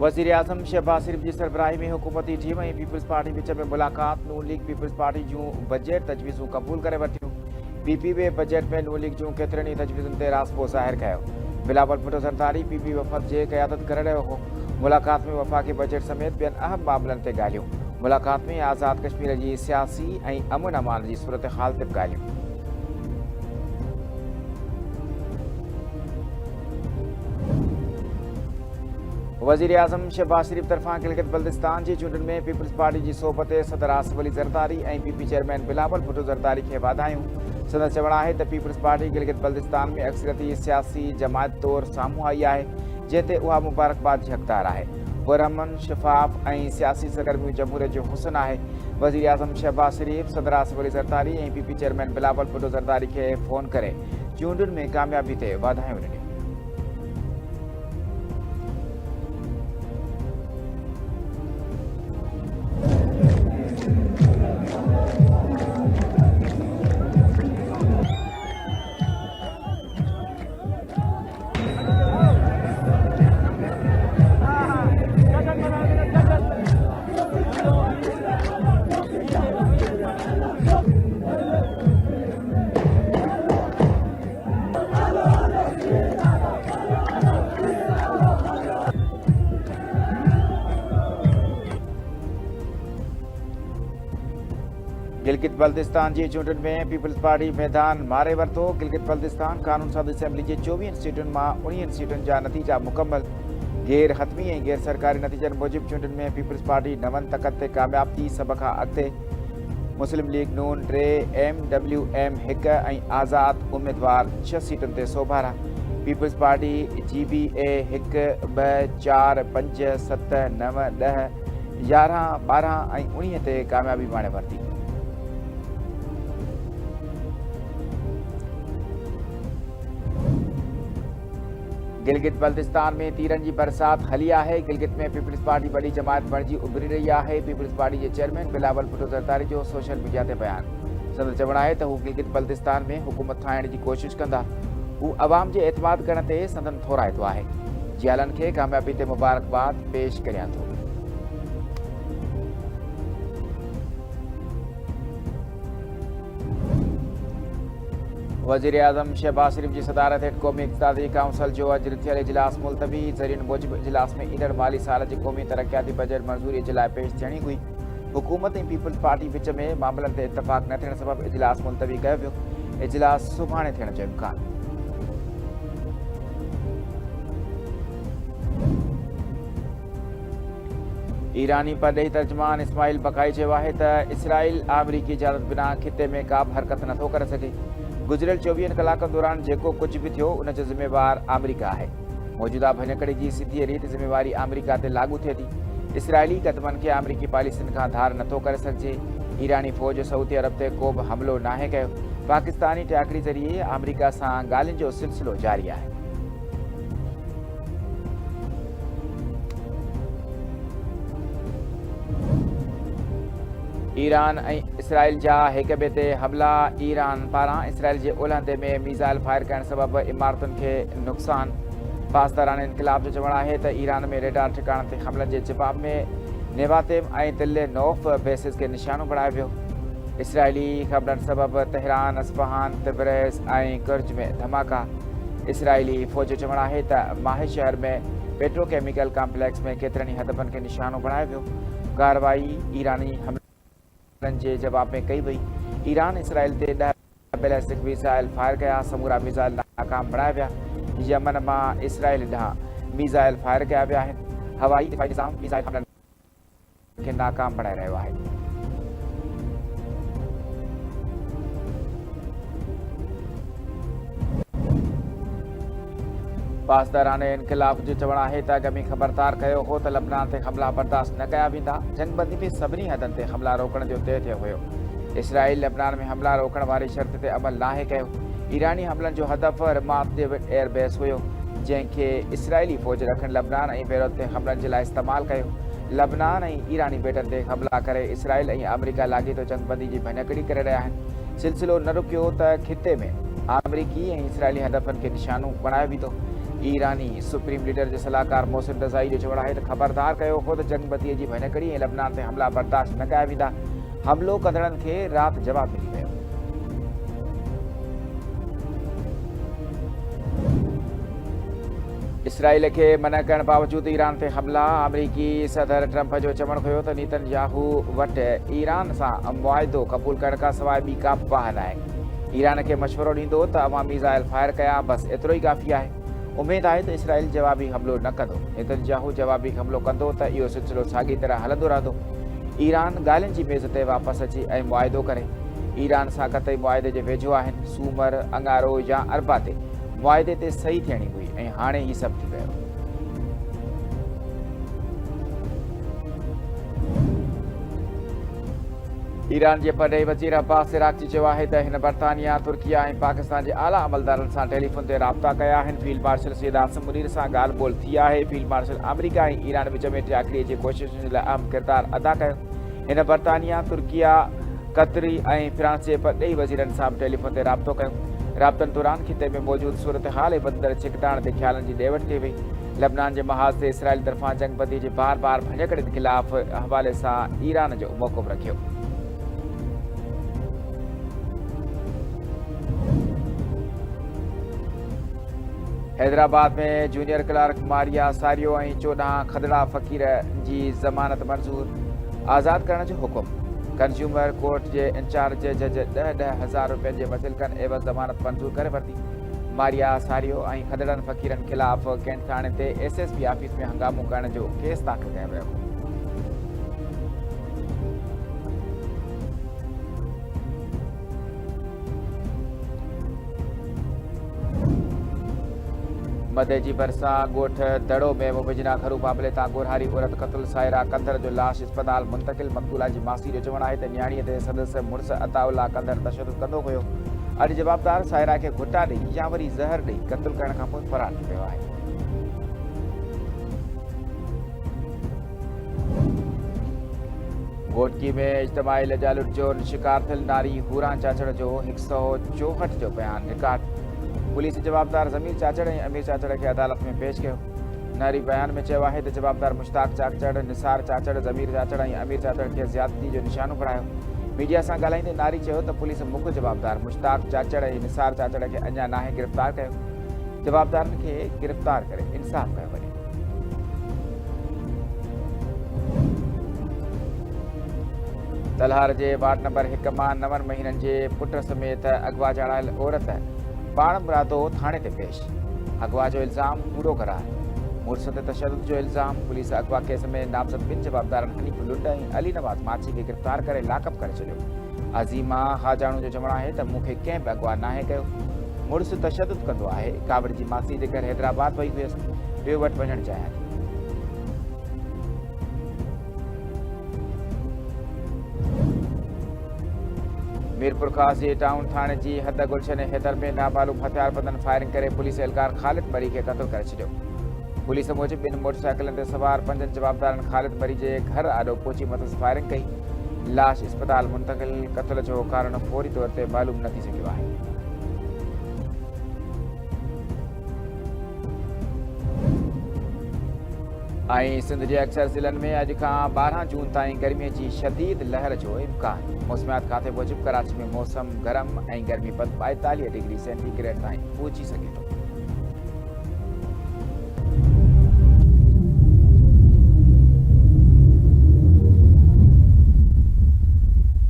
वज़ीर आज़म शहबाज शरीफ की सरबराही में हुकूमती टीम और पीपल्स पार्टी विच में मुलाकात। नून लीग पीपल्स पार्टी जूं बजट तजवीज़ूं कबूल करे वरितियूं। पीपी में बजट में नून लीग जूं केतिरनि तजवीज़ुनि ते रासपो ज़ाहिर कयो। बिलावल भुट्टो ज़रदारी पीपी वफ़द जे क़यादत करे रहियो हो। मुलाकात में वफ़ाक़ी बजट समेत ॿियनि अहम मामलनि ते ॻाल्हियूं। मुलाकात में आज़ाद कश्मीर की सियासी ऐं अमन अमान की सूरत हाल ते ॻाल्हियूं। वज़ीर आज़म शहबाज शरीफ तरफां गिलगित बल्तिस्तान की चूंडनि में पीपल्स पार्टी की सोबत सदर आसिफ अली ज़रदारी और पीपी चेयरमैन बिलावल भुट्टो ज़रदारी के वाधायूं। संदसि चवणु आहे त पीपल्स पार्टी गिलगित बल्तिस्तान में अक्सरियती सियासी जमायत तौर साम्हूं आई आहे, जंहिं ते उहा मुबारकबाद जी हक़दार आहे। पुरअमन शफ़ाफ़ ऐं सियासी सरगर्मियूं जमहूरियत जो हुस्न आहे। वज़ीर आज़म शहबाज शरीफ सदर आसिफ अली ज़रदारी और पीपी चेयरमैन बिलावल भुट्टो ज़रदारी के फ़ोन करे चूंडनि में कामयाबी ते वाधायूं ॾिनियूं। गिलगित बल्तिस्तान की चूंडनि में पीपल्स पार्टी मैदान मारे वरितो। गिलगित बल्तिस्तान कानून साज़ असेंबली के 24 सीटुनि मां 19 सीटुनि जा नतीजा मुकम्मल। गैर हतमी और गैर सरकारी नतीजनि मूजिब चूंडनि में पीपल्स पार्टी 9 तकत ते कामयाब थी। सब खां अॻिते मुस्लिम लीग नून 3, MWM 1 ऐं आज़ाद उम्मीदवार 6 सीटुनि ते सोभारा। पीपल्स पार्टी GBA 1, 2, 4, 5, 7, 9, 10, 11, 12 ऐं 19 ते कामयाबी माणे वरिती। गिलगित बल्तिस्तान में तीरन की बरसात हली है। गिलगित में पीपल्स पार्टी बड़ी जमायत बणिजी उभरी रही है। पीपल्स पार्टी के चेयरमैन बिलावल भुट्टो ज़रदारी जो सोशल मीडिया ते बयान। संदसि चवणु आहे त हू गिलगित बल्तिस्तान में हुकूमत ठाहिण की कोशिश कंदा। हू अवाम के एतमाद करण ते संदन थोराइतो आहे। जियालनि खे कामयाबी ते मुबारकबाद पेश करियां थो। वज़ीर आज़म शहबाज शरीफ की सदारत हेठ क़ौमी इक़्तिसादी काउंसिल जो अॼु थियल इजलास मुलतवी। ज़रीअनि मूजिब इजलास में ईंदड़ माली साल के क़ौमी तरक्याती बजट मंज़ूरी के लिए पेश थियणी हुई। हुकूमत और पीपल्स पार्टी विच में मामलन ते इतफ़ाक़ न थियण सबब इजलास मुलतवी कयो वियो। इजलास सुभाणे थियण जो इम्कान। ईरानी परॾेही तर्जुमान इस्माइल बकाई चयो आहे त इसराइल अमरीकी इजाज़त बिना खिते में का बि हरकत नथो करे सघे। गुज़िरियल 24 कलाकनि दौरान जेको कुछ भी थियो उन जो ज़िम्मेवार अमरीका है। मौजूदा भञकड़े की सीधी रीत ज़िम्मेवारी अमरीका ते लागू थिए थी। इसराइली कदमनि खे अमरीकी पॉलिसियुनि खां धार नथो करे सघिजे। ईरानी फ़ौज सऊदी अरब ते को बि हमलो नाहे कयो। पाकिस्तानी टहकड़ी ज़रिए अमरीका सां ॻाल्हियुनि जो सिलसिलो जारी आहे। ईरान और इसराइल जा एक ॿिए ते हमला। ईरान पारां इसराइल के ओलहंदे में मीज़ाइल फायर करण सबब इमारतुनि खे नुक़सान। पासदारान इनकलाब जो चवणु आहे त ईरान में रेडार ठिकाणनि ते हमलनि के जवाब में नेवातेम और तिल नौफ बेसिस के निशानो बणायो वियो। इसराइली खबरनि सबब तेहरान, अस्फहान, तिब्रेज़ और कर्ज में धमाका। इसराइली फ़ौज जो चवणु आहे त माहे शहर में पेट्रोकेमिकल कॉम्प्लेक्स में केतिरनि हदफनि के निशानो बणायो वियो। कार्रवाई ईरानी के जवाब में कई वही। ईरान इसराइल ते 10 बैलिस्टिक मिसाइल फायर किया। समूरा मिसाइल नाकाम बणाया विया। यमन में इसराइल ॾांहुं मिसाइल फायर किया विया आहिनि। हवाई दिफ़ाई निज़ाम मिसाइल हमलनि खे नाकाम बणाए रहियो आहे। पासदारान इनकलाब जो चवणु आहे त अॻ में ख़बरदार कयो हो त लबनान ते हमला बर्दाश्त न कया वेंदा। जंगबंदी में सभिनी हदनि ते हमला रोकण जो तय थियो हुयो। इसराइल लबनान में हमला रोकण वारी शर्त ते अमल नाहे कयो। ईरानी हमलनि जो हदफ़ रमात डेविड एयरबेस हुयो, जंहिंखे इसराइली फ़ौज रखण लबनान और बेरूत ते हमलनि जे लाइ इस्तेमालु कयो। लबनान और ईरानी बेटनि ते हमला करे इसराइल और अमरीका लाॻीतो जंगबंदी की भञकड़ी करे रहिया आहिनि। सिलसिलो न रुकियो त खिते में अमरीकी और इसराइली हदफनि के निशानो बणायो वेंदो। ईरानी सुप्रीम लीडर जे सलाहकार मोहसिन रज़ाई जो चवणु आहे त ख़बरदार कयो ख़ुदि जंगबदीअ जी भञकड़ी ऐं लबनान ते हमला बर्दाश्त न कया वेंदा। हमलो कंदड़नि खे राति जवाबु मिली वियो। इसराइल खे मना करण बावजूदि ईरान ते हमला। अमरीकी सदर ट्रंप जो चवणु हुयो त नेतन्याहू वटि ईरान सां मुआहिदो क़बूल करण खां सवाइ ॿी का बाह न आहे। ईरान खे मशवरो ॾींदो त अवां मीज़ाइल फायर कया, बसि एतिरो ई काफ़ी आहे। उमेद आहे त इसराइल जवाबी हमलो न कंदो। नेतन्याहू जवाबी हमलो कंदो त इहो सिलसिलो साॻी तरह हलंदो रहंदो। ईरान ॻाल्हियुनि जी मेज़ ते वापसि अची ऐं मुआहिदो करे। ईरान सां क़तई मुआहिदे जे वेझो आहिनि। सूमर, अंगारो या अरबा ते मुआहिदे ते सही थियणी हुई ऐं हाणे ही सभु थी वियो। ईरान जे परॾेही वज़ीर अब्बास इराक़ची चयो आहे त हिन बर्तानिया, तुर्किया ऐं पाकिस्तान जे आला अमलदारनि सां टेलीफोन ते राब्ता कया आहिनि। फील्ड मार्शल सैयद आसिम मुनीर सां ॻाल्हि ॿोल थी आहे। फील्ड मार्शल अमेरिका ऐं ईरान विच में टियाकड़ीअ जी कोशिशुनि जे लाइ अहम किरदारु अदा कयो। हिन बर्तानिया, तुर्किया, कतरी ऐं फ्रांस जे परॾेही वज़ीरनि सां बि टेलीफोन ते राब्तो कयो। राब्तनि दौरान खिते में मौजूदु सूरत हाल ऐं वधंदड़ छिकटाइण ते ख़्यालनि जी ॾेवट कई वई। लबनान जे महाज़ ते इसराइल तरफ़ां जंगबंदी जे बार बार भञकड़ियुनि ख़िलाफ़ हवाले सां ईरान जो मौक़िफ़ रखियो। हैदराबाद में जूनियर क्लर्क मारिया सारियो ऐं 14 खदड़ा फ़क़ीर जी ज़मानत मंज़ूर। आज़ादु करण जो हुकुम। कंज्यूमर कोर्ट जे इंचार्ज जज 10,000 रुपयनि जे मुतलक़नि एवज़ ज़मानत मंज़ूर करे वरिती। मारिया सारियो ऐं खदड़नि फ़क़ीरनि ख़िलाफ़ कैंट थाणे ते SSP ऑफिस में हंगामो करण जो केस दाख़िल कयो वियो। मदे जी भरिसां ॻोठ दड़ो में मुबिजना घरू मामले तां गोरहारी औरत क़तल। सायरा कंदर जो लाश अस्पताल मुंतक़िल। मक़तूला जी मासी जो चवणु आहे त न्याणीअ ते सदस्य मुड़ुसु अताउल्ला कंदर तशदुद कंदो हुयो। अॼु जवाबदार सायरा खे घुटा ॾेई या वरी ज़हर ॾेई क़तल करण खां पोइ फरार थी वियो आहे। घोटकी में इज्तमाही लजालुट जो शिकार थियल नारी हूरा चाचड़ जो 164 जो बयान रिकॉर्ड। पुलिस जवाबदार ज़मीर चाचड़ ऐं अमीर चाचड़ खे अदालत में पेश कयो। नारी बयान में चयो आहे त जवाबदार मुश्ताक चाचड़, निसार चाचड़, ज़मीर चाचड़ ऐं अमीर चाचड़ खे ज़्यादती जो निशानो पढ़ायो। मीडिया सां ॻाल्हाईंदे नारी चयो त पुलिस मुख्य जवाबदार मुश्ताक चाचड़ ऐं निसार चाचड़ खे अञा नाहे गिरफ़्तार कयो। जवाबदारनि खे गिरफ़्तार करे इंसाफ़ कयो वञे। तलहार जे वार्ड नंबर 1 मां 9 महीननि जे पुट समेत अगवा चाढ़ायल औरत पाण मुरादो थाणे ते पेश। अगवा जो इल्ज़ाम कूड़ो करार। मुड़ुस ते तशदुद जो इल्ज़ाम। पुलिस अगवा केस में नामज़द ॿिनि जवाबदारनि हनीफ लुंड ऐं अली नवाज़ माछी खे गिरफ़्तार करे लाकअप करे छॾियो। अज़ीमा हाजाणू जो चवणु आहे त मूंखे कंहिं बि अगवा नाहे कयो। मुड़ुस तशदुद कंदो आहे। कावड़ जी मासी जे घर हैदराबाद वई हुयसि। ॿियो वटि वञणु चाहियां थी। मीरपुर खासी टाउन थाणे जी हद गुलशन हैदर में नाबालूग हथियारबंदनि फायरिंग करे पुलिस एहलकार ख़ालिद मरी खे क़तल करे छॾियो। पुलिस मूजिबि ॿिनि मोटरसाइकिलनि ते सवार 5 जवाबदारनि ख़ालिद मरी जे घर आॾो पहुची मथस फायरिंग कई। लाश अस्पताल मुंतक़िल। क़तल जो कारण फौरी तौर ते मालूम न थी सघियो आहे। ऐं सिंध जे अक्सर ज़िलनि में अॼु खां 12 जून ताईं गर्मीअ जी शदीद लहर जो इम्कान। मौसमियात खाते मूजिबि कराची में मौसम गरम ऐं गर्मीपद 42 डिग्री सेंटीग्रेड ताईं पहुची सघे थो।